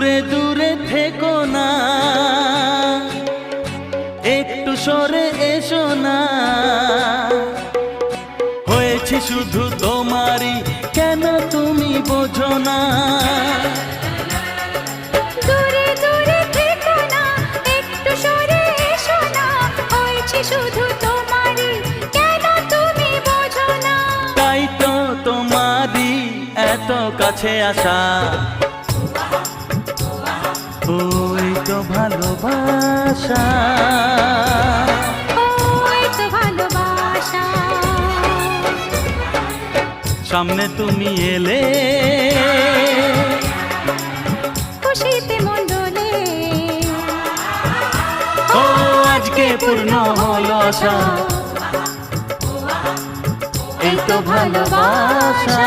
দূরে দূরে থেকো না, একটু সরে এসো না। হয়েছি শুধু তোমারই, কেন তুমি বোঝো না? দূরে দূরে থেকো না, একটু সরে এসো না। হয়েছি শুধু তোমারই, কেন তুমি বোঝো না? তাই তো তোমারই এত কাছে আসা, ওই তো ভালোবাসা, ওই তো ভালোবাসা। সামনে তুমি এলে খুশিতে মন দোলে, ও আজকে পূর্ণ হলো আশা, এই তো ভালোবাসা।